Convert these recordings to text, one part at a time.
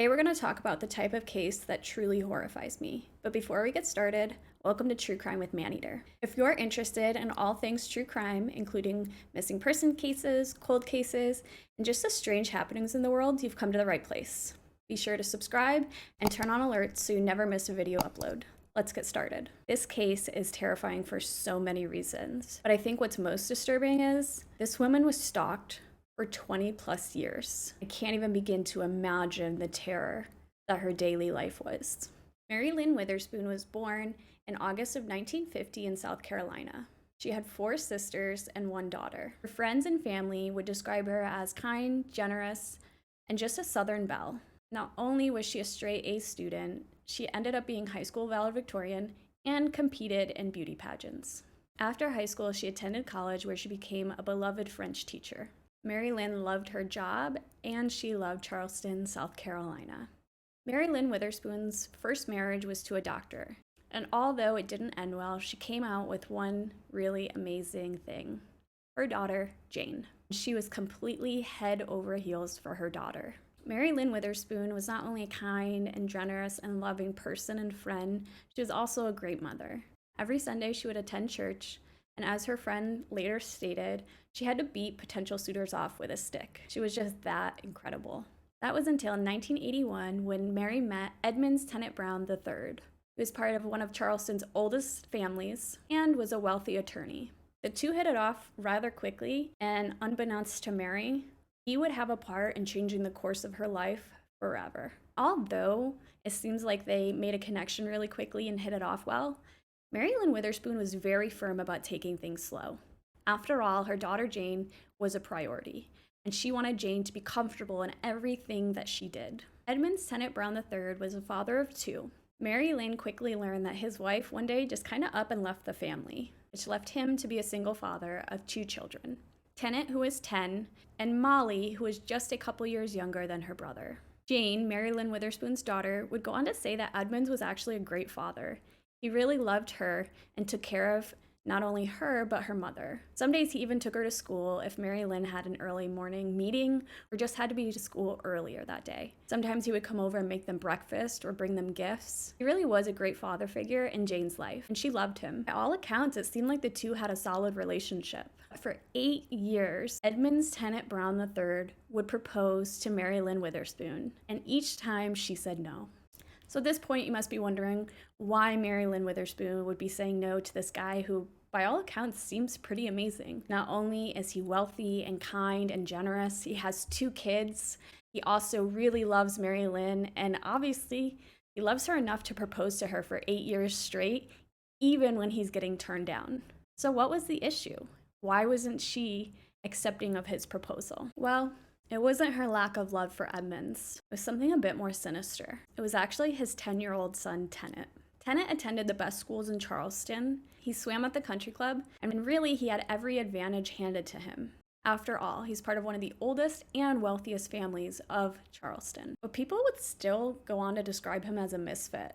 Today we're going to talk about the type of case that truly horrifies me. But before we get started, welcome to True Crime with Maneater. If you're interested in all things true crime, including missing person cases, cold cases, and just the strange happenings in the world, you've come to the right place. Be sure to subscribe and turn on alerts so you never miss a video upload. Let's get started. This case is terrifying for so many reasons, but I think what's most disturbing is this woman was stalked for 20 plus years. I can't even begin to imagine the terror that her daily life was. Mary Lynn Witherspoon was born in August of 1950 in South Carolina. She had 4 sisters and 1 daughter. Her friends and family would describe her as kind, generous, and just a Southern belle. Not only was she a straight A student, she ended up being high school valedictorian and competed in beauty pageants. After high school, she attended college where she became a beloved French teacher. Mary Lynn loved her job, and she loved Charleston, South Carolina. Mary Lynn Witherspoon's first marriage was to a doctor, and although it didn't end well, she came out with one really amazing thing: her daughter, Jane. She was completely head over heels for her daughter. Mary Lynn Witherspoon was not only a kind and generous and loving person and friend, she was also a great mother. Every Sunday, she would attend church, and as her friend later stated, she had to beat potential suitors off with a stick. She was just that incredible. That was until 1981 when Mary met Edmund Tennant Brown III, who was part of one of Charleston's oldest families and was a wealthy attorney. The two hit it off rather quickly, and unbeknownst to Mary, he would have a part in changing the course of her life forever. Although it seems like they made a connection really quickly and hit it off well, Mary Lynn Witherspoon was very firm about taking things slow. After all, her daughter Jane was a priority, and she wanted Jane to be comfortable in everything that she did. Edmund Tennant Brown III was a father of 2. Mary Lynn quickly learned that his wife one day just kind of up and left the family, which left him to be a single father of 2 children. Tennant, who was 10, and Molly, who was just a couple years younger than her brother. Jane, Mary Lynn Witherspoon's daughter, would go on to say that Edmund was actually a great father. He really loved her and took care of not only her, but her mother. Some days he even took her to school if Mary Lynn had an early morning meeting or just had to be to school earlier that day. Sometimes he would come over and make them breakfast or bring them gifts. He really was a great father figure in Jane's life, and she loved him. By all accounts, it seemed like the two had a solid relationship. For 8 years, Edmund Tennant Brown III would propose to Mary Lynn Witherspoon, and each time she said no. So at this point, you must be wondering why Mary Lynn Witherspoon would be saying no to this guy who, by all accounts, seems pretty amazing. Not only is he wealthy and kind and generous, he has 2 kids. He also really loves Mary Lynn, and obviously, he loves her enough to propose to her for 8 years straight, even when he's getting turned down. So what was the issue? Why wasn't she accepting of his proposal? Well, it wasn't her lack of love for Edmunds. It was something a bit more sinister. It was actually his 10-year-old son, Tennant. Tennant attended the best schools in Charleston. He swam at the country club, and really he had every advantage handed to him. After all, he's part of one of the oldest and wealthiest families of Charleston. But people would still go on to describe him as a misfit.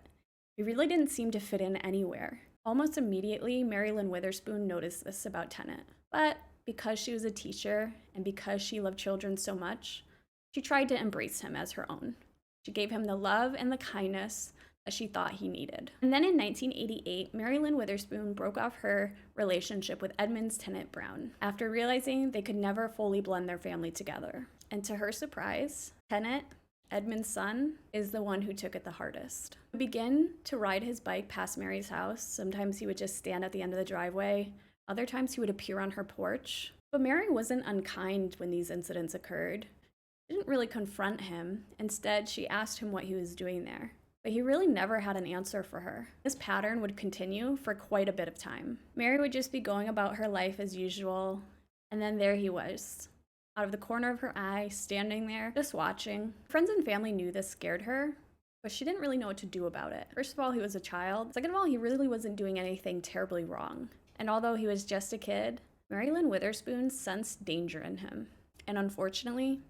He really didn't seem to fit in anywhere. Almost immediately, Mary Lynn Witherspoon noticed this about Tennant. But because she was a teacher and because she loved children so much, she tried to embrace him as her own. She gave him the love and the kindness that she thought he needed. And then in 1988, Mary Lynn Witherspoon broke off her relationship with Edmund Tennant Brown after realizing they could never fully blend their family together. And to her surprise, Tennant, Edmund's son, is the one who took it the hardest. He began to ride his bike past Mary's house. Sometimes he would just stand at the end of the driveway. Other times he would appear on her porch. But Mary wasn't unkind when these incidents occurred. She didn't really confront him. Instead, she asked him what he was doing there. But he really never had an answer for her. This pattern would continue for quite a bit of time. Mary would just be going about her life as usual, and then there he was, out of the corner of her eye, standing there, just watching. Friends and family knew this scared her, but she didn't really know what to do about it. First of all, he was a child. Second of all, he really wasn't doing anything terribly wrong. And although he was just a kid, Mary Lynn Witherspoon sensed danger in him. And unfortunately,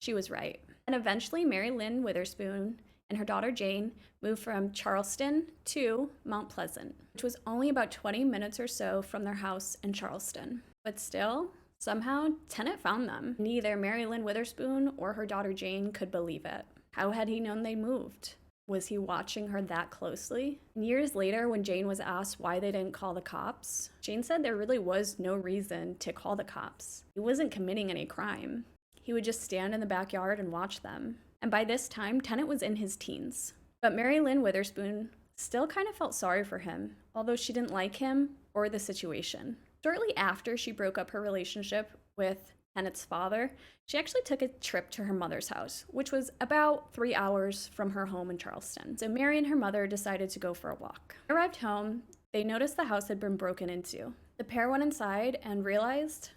she was right. And eventually, Mary Lynn Witherspoon and her daughter Jane moved from Charleston to Mount Pleasant, which was only about 20 minutes or so from their house in Charleston. But still, somehow, Tennant found them. Neither Mary Lynn Witherspoon or her daughter Jane could believe it. How had he known they moved? Was he watching her that closely? Years later, when Jane was asked why they didn't call the cops, Jane said there really was no reason to call the cops. He wasn't committing any crime. He would just stand in the backyard and watch them. And by this time, Tennant was in his teens. But Mary Lynn Witherspoon still kind of felt sorry for him, although she didn't like him or the situation. Shortly after she broke up her relationship with Tennant's father, she actually took a trip to her mother's house, which was about 3 hours from her home in Charleston. So Mary and her mother decided to go for a walk. They arrived home, they noticed the house had been broken into. The pair went inside and realized,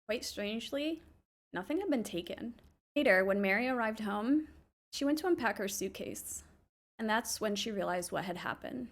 quite strangely, nothing had been taken. Later, when Mary arrived home, she went to unpack her suitcase, and that's when she realized what had happened.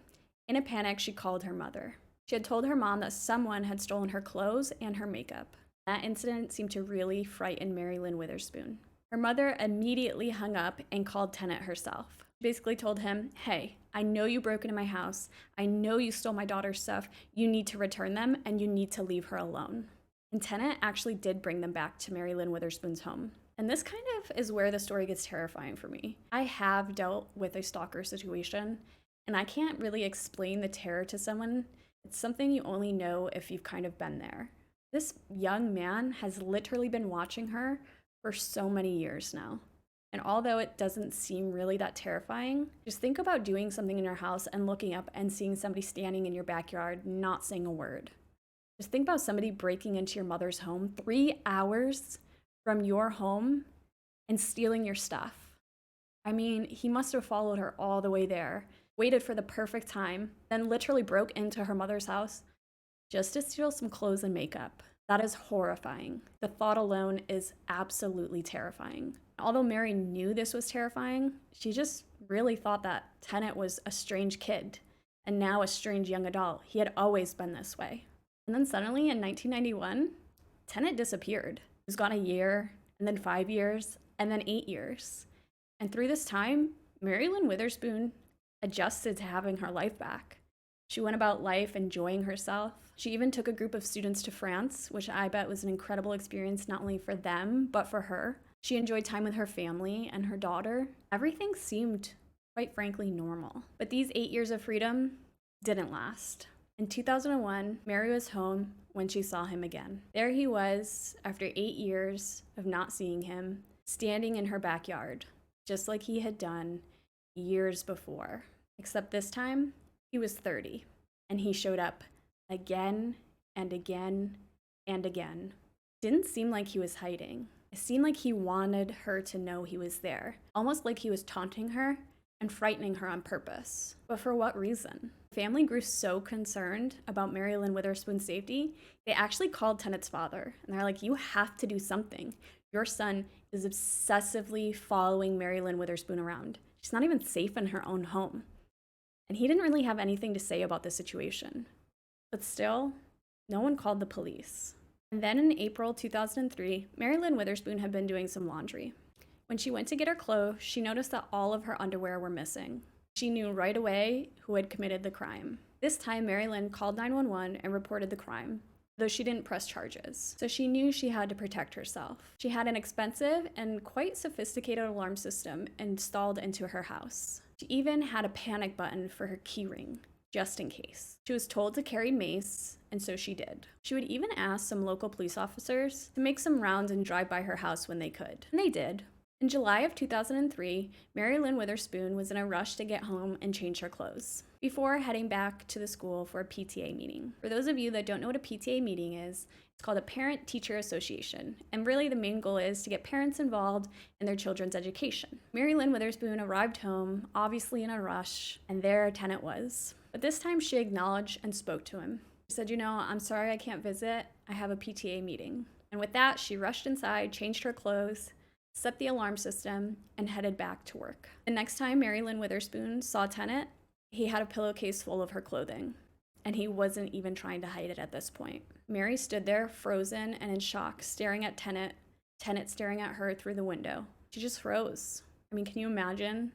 In a panic, she called her mother. She had told her mom that someone had stolen her clothes and her makeup. That incident seemed to really frighten Mary Lynn Witherspoon. Her mother immediately hung up and called Tennant herself. She basically told him, hey, I know you broke into my house. I know you stole my daughter's stuff. You need to return them, and you need to leave her alone. And Tennant actually did bring them back to Mary Lynn Witherspoon's home. And this kind of is where the story gets terrifying for me. I have dealt with a stalker situation, and I can't really explain the terror to someone. It's something you only know if you've kind of been there. This young man has literally been watching her for so many years now. And although it doesn't seem really that terrifying, just think about doing something in your house and looking up and seeing somebody standing in your backyard, not saying a word. Just think about somebody breaking into your mother's home 3 hours from your home and stealing your stuff. I mean, he must have followed her all the way there, waited for the perfect time, then literally broke into her mother's house just to steal some clothes and makeup. That is horrifying. The thought alone is absolutely terrifying. Although Mary knew this was terrifying, she just really thought that Tennant was a strange kid and now a strange young adult. He had always been this way. And then suddenly in 1991, Tennant disappeared. He was gone a year, and then 5 years, and then 8 years. And through this time, Mary Lynn Witherspoon adjusted to having her life back. She went about life enjoying herself. She even took a group of students to France, which I bet was an incredible experience not only for them, but for her. She enjoyed time with her family and her daughter. Everything seemed, quite frankly, normal. But these 8 years of freedom didn't last. In 2001, Mary was home when she saw him again. There he was, after 8 years of not seeing him, standing in her backyard, just like he had done years before. Except this time, he was 30, and he showed up again and again and again. Didn't seem like he was hiding. It seemed like he wanted her to know he was there, almost like he was taunting her and frightening her on purpose. But for what reason? Family grew so concerned about Mary Lynn Witherspoon's safety, they actually called Tennant's father, and they're like, you have to do something. Your son is obsessively following Mary Lynn Witherspoon around. She's not even safe in her own home. And he didn't really have anything to say about the situation. But still, no one called the police. And then in April 2003, Mary Lynn Witherspoon had been doing some laundry. When she went to get her clothes, she noticed that all of her underwear were missing. She knew right away who had committed the crime. This time, Mary Lynn called 911 and reported the crime, though she didn't press charges. So she knew she had to protect herself. She had an expensive and quite sophisticated alarm system installed into her house. She even had a panic button for her keyring, just in case. She was told to carry mace, and so she did. She would even ask some local police officers to make some rounds and drive by her house when they could. And they did. In July of 2003, Mary Lynn Witherspoon was in a rush to get home and change her clothes before heading back to the school for a PTA meeting. For those of you that don't know what a PTA meeting is, it's called a Parent-Teacher Association, and really the main goal is to get parents involved in their children's education. Mary Lynn Witherspoon arrived home, obviously in a rush, and there Tennant was. But this time she acknowledged and spoke to him. She said, I'm sorry I can't visit. I have a PTA meeting. And with that, she rushed inside, changed her clothes, set the alarm system, and headed back to work. The next time Mary Lynn Witherspoon saw Tennant, he had a pillowcase full of her clothing, and he wasn't even trying to hide it at this point. Mary stood there, frozen and in shock, staring at Tennant staring at her through the window. She just froze. I mean, can you imagine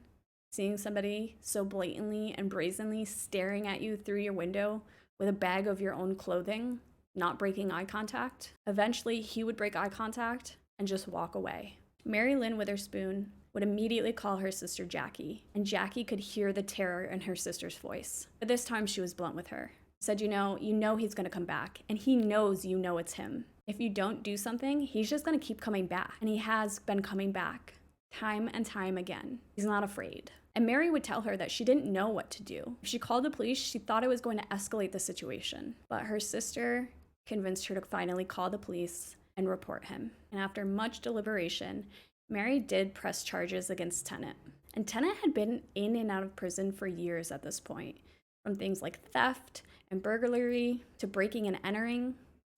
seeing somebody so blatantly and brazenly staring at you through your window with a bag of your own clothing, not breaking eye contact? Eventually, he would break eye contact and just walk away. Mary Lynn Witherspoon would immediately call her sister Jackie, and Jackie could hear the terror in her sister's voice. But this time she was blunt with her. Said, you know he's gonna come back, and he knows you know it's him. If you don't do something, he's just gonna keep coming back, and he has been coming back time and time again. He's not afraid. And Mary would tell her that she didn't know what to do. If she called the police, she thought it was going to escalate the situation. But her sister convinced her to finally call the police and report him. And after much deliberation, Mary did press charges against Tennant. And Tennant had been in and out of prison for years at this point, from things like theft and burglary to breaking and entering.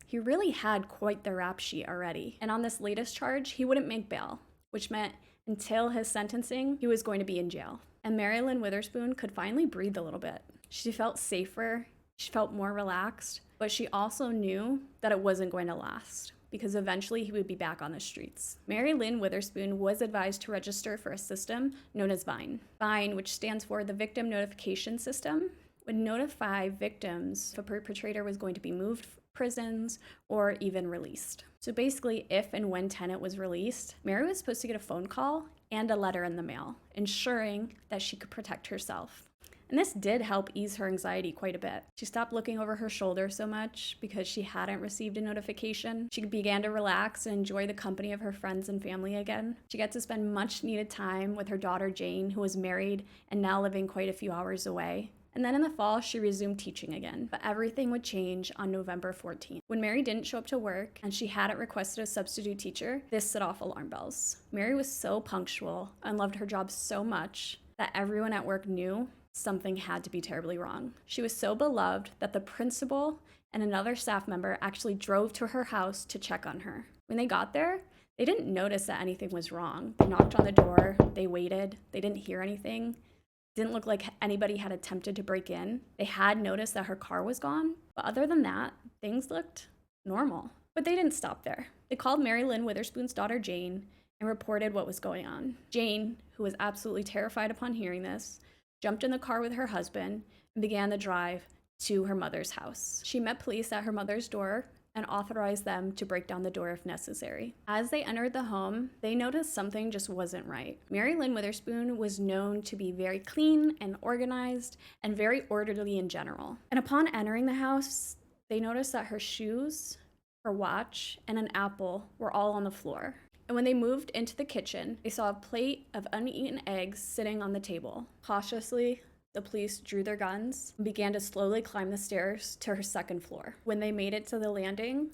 He really had quite the rap sheet already. And on this latest charge, he wouldn't make bail, which meant until his sentencing, he was going to be in jail. And Lynn Witherspoon could finally breathe a little bit. She felt safer, she felt more relaxed, but she also knew that it wasn't going to last, because eventually he would be back on the streets. Lynn Witherspoon was advised to register for a system known as VINE. VINE, which stands for the Victim Notification System, would notify victims if a perpetrator was going to be moved from prisons or even released. So basically, if and when Tennant was released, Mary was supposed to get a phone call and a letter in the mail, ensuring that she could protect herself. And this did help ease her anxiety quite a bit. She stopped looking over her shoulder so much because she hadn't received a notification. She began to relax and enjoy the company of her friends and family again. She got to spend much needed time with her daughter Jane, who was married and now living quite a few hours away. And then in the fall, she resumed teaching again. But everything would change on November 14th. When Mary didn't show up to work and she hadn't requested a substitute teacher, this set off alarm bells. Mary was so punctual and loved her job so much that everyone at work knew something had to be terribly wrong. She was so beloved that the principal and another staff member actually drove to her house to check on her. When they got there, they didn't notice that anything was wrong. They knocked on the door, they waited, they didn't hear anything. Didn't look like anybody had attempted to break in. They had noticed that her car was gone, but other than that, things looked normal. But they didn't stop there. They called Lynn Witherspoon's daughter Jane and reported what was going on. Jane, who was absolutely terrified upon hearing this, jumped in the car with her husband and began the drive to her mother's house. She met police at her mother's door and authorized them to break down the door if necessary. As they entered the home, they noticed something just wasn't right. Lynn Witherspoon was known to be very clean and organized and very orderly in general. And upon entering the house, they noticed that her shoes, her watch, and an apple were all on the floor. And when they moved into the kitchen, they saw a plate of uneaten eggs sitting on the table. Cautiously, the police drew their guns and began to slowly climb the stairs to her second floor. When they made it to the landing,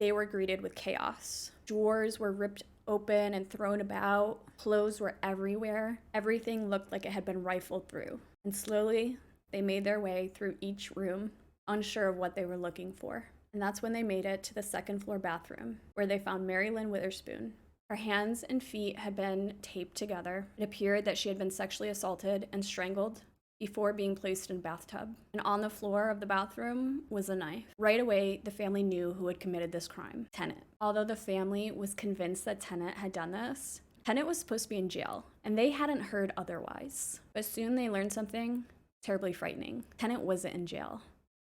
they were greeted with chaos. Drawers were ripped open and thrown about. Clothes were everywhere. Everything looked like it had been rifled through. And slowly, they made their way through each room, unsure of what they were looking for. And that's when they made it to the second floor bathroom, where they found Lynn Witherspoon. Her hands and feet had been taped together. It appeared that she had been sexually assaulted and strangled before being placed in a bathtub. And on the floor of the bathroom was a knife. Right away, the family knew who had committed this crime, Tennant. Although the family was convinced that Tennant had done this, Tennant was supposed to be in jail, and they hadn't heard otherwise. But soon they learned something terribly frightening. Tennant wasn't in jail.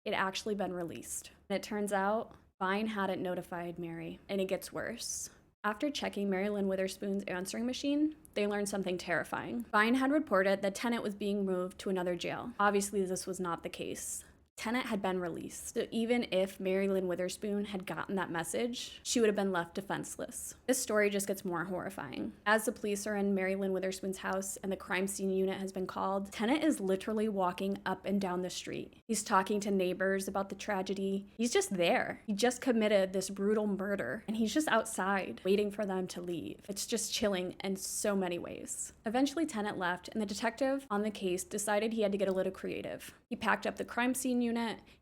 It had actually been released. And it turns out, VINE hadn't notified Mary, and it gets worse. After checking Lynn Witherspoon's answering machine, they learned something terrifying. VINE had reported that Tennant was being moved to another jail. Obviously, this was not the case. Tennant had been released. So even if Lynn Witherspoon had gotten that message, she would have been left defenseless. This story just gets more horrifying. As the police are in Lynn Witherspoon's house and the crime scene unit has been called, Tennant is literally walking up and down the street. He's talking to neighbors about the tragedy. He's just there. He just committed this brutal murder, and he's just outside waiting for them to leave. It's just chilling in so many ways. Eventually, Tennant left, and the detective on the case decided he had to get a little creative. He packed up the crime scene unit,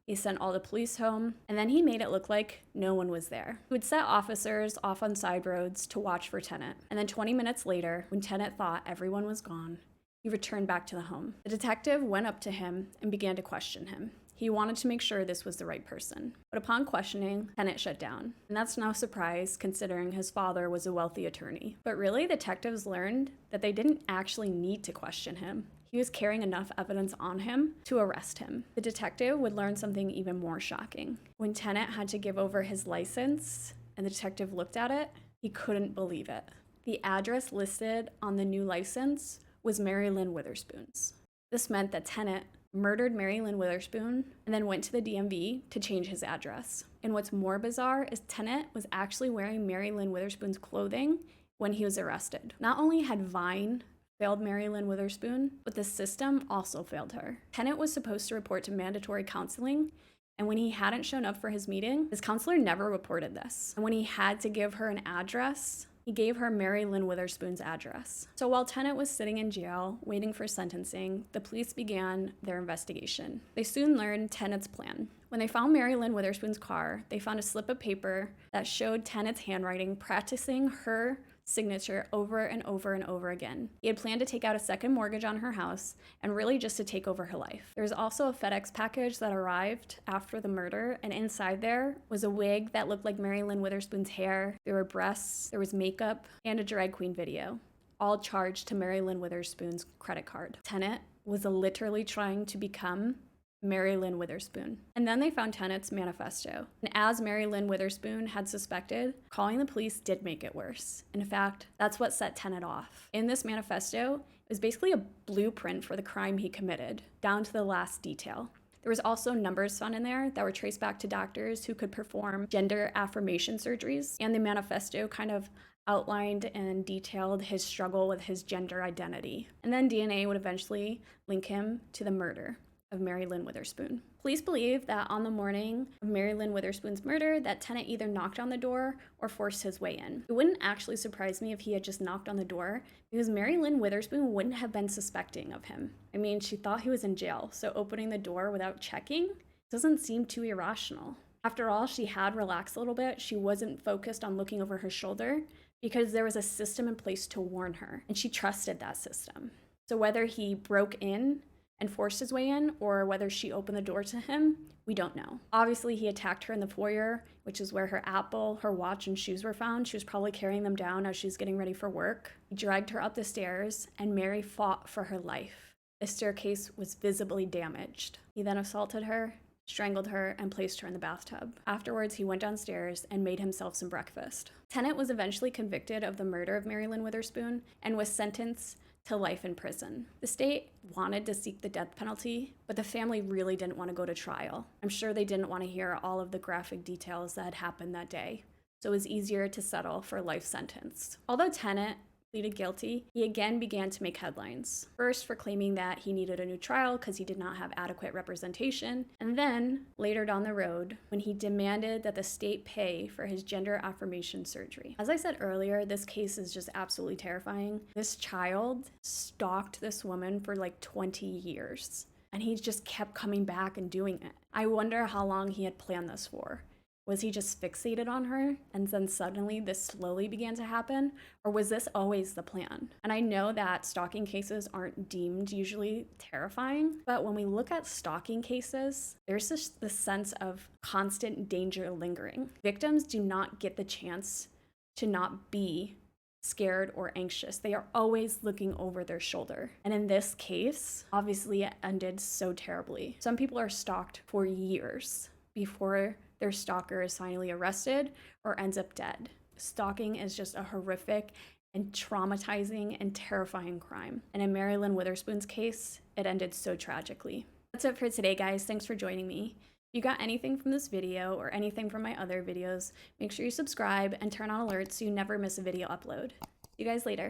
he sent all the police home, and then he made it look like no one was there. He would set officers off on side roads to watch for Tennant. And then 20 minutes later, when Tennant thought everyone was gone, he returned back to the home. The detective went up to him and began to question him. He wanted to make sure this was the right person. But upon questioning, Tennant shut down. And that's no surprise considering his father was a wealthy attorney. But really, detectives learned that they didn't actually need to question him. He was carrying enough evidence on him to arrest him. The detective would learn something even more shocking. When Tennant had to give over his license and the detective looked at it, he couldn't believe it. the address listed on the new license was Mary Lynn Witherspoon's. This meant that Tennant murdered Mary Lynn Witherspoon and then went to the DMV to change his address. And what's more bizarre is Tennant was actually wearing Mary Lynn Witherspoon's clothing when he was arrested. Not only had Vine failed Mary Lynn Witherspoon, but the system also failed her. Tennant was supposed to report to mandatory counseling, and when he hadn't shown up for his meeting, his counselor never reported this. And when he had to give her an address, he gave her Mary Lynn Witherspoon's address. So while Tennant was sitting in jail waiting for sentencing, the police began their investigation. They soon learned Tennant's plan. When they found Mary Lynn Witherspoon's car, they found a slip of paper that showed Tennant's handwriting practicing her signature over and over and over again. He had planned to take out a second mortgage on her house and really just to take over her life. There was also a FedEx package that arrived after the murder, and inside there was a wig that looked like Mary Lynn Witherspoon's hair. There were breasts, there was makeup, and a drag queen video, all charged to Mary Lynn Witherspoon's credit card. Tennant was literally trying to become Mary Lynn Witherspoon. And then they found Tennant's manifesto. And as Mary Lynn Witherspoon had suspected, calling the police did make it worse. In fact, that's what set Tennant off. In this manifesto, it was basically a blueprint for the crime he committed, down to the last detail. There was also numbers found in there that were traced back to doctors who could perform gender affirmation surgeries. And the manifesto kind of outlined and detailed his struggle with his gender identity. And then DNA would eventually link him to the murder of Mary Lynn Witherspoon. Police believe that on the morning of Mary Lynn Witherspoon's murder, that Tennant either knocked on the door or forced his way in. It wouldn't actually surprise me if he had just knocked on the door, because Mary Lynn Witherspoon wouldn't have been suspecting of him. I mean, she thought he was in jail, so opening the door without checking doesn't seem too irrational. After all, she had relaxed a little bit. She wasn't focused on looking over her shoulder because there was a system in place to warn her, and she trusted that system. So whether he broke in and forced his way in, or whether she opened the door to him, we don't know. Obviously, he attacked her in the foyer, which is where her Apple, her watch, and shoes were found. She was probably carrying them down as she was getting ready for work. He dragged her up the stairs, and Mary fought for her life. The staircase was visibly damaged. He then assaulted her, strangled her, and placed her in the bathtub. Afterwards, he went downstairs and made himself some breakfast. Tennant was eventually convicted of the murder of Mary Lynn Witherspoon and was sentenced to life in prison. The state wanted to seek the death penalty, but the family really didn't want to go to trial. I'm sure they didn't want to hear all of the graphic details that had happened that day, so it was easier to settle for a life sentence. Although Tennant pleaded guilty, he again began to make headlines. First for claiming that he needed a new trial because he did not have adequate representation, and then later down the road when he demanded that the state pay for his gender affirmation surgery. As I said earlier, this case is just absolutely terrifying. This child stalked this woman for like 20 years, and he just kept coming back and doing it. I wonder how long he had planned this for. Was he just fixated on her and then suddenly this slowly began to happen? Or was this always the plan? And I know that stalking cases aren't deemed usually terrifying, but when we look at stalking cases, there's this sense of constant danger lingering. Victims do not get the chance to not be scared or anxious. They are always looking over their shoulder. And in this case, obviously it ended so terribly. Some people are stalked for years before their stalker is finally arrested or ends up dead. Stalking is just a horrific and traumatizing and terrifying crime. And in Mary Lynn Witherspoon's case, it ended so tragically. That's it for today, guys. Thanks for joining me. If you got anything from this video or anything from my other videos, make sure you subscribe and turn on alerts so you never miss a video upload. See you guys later.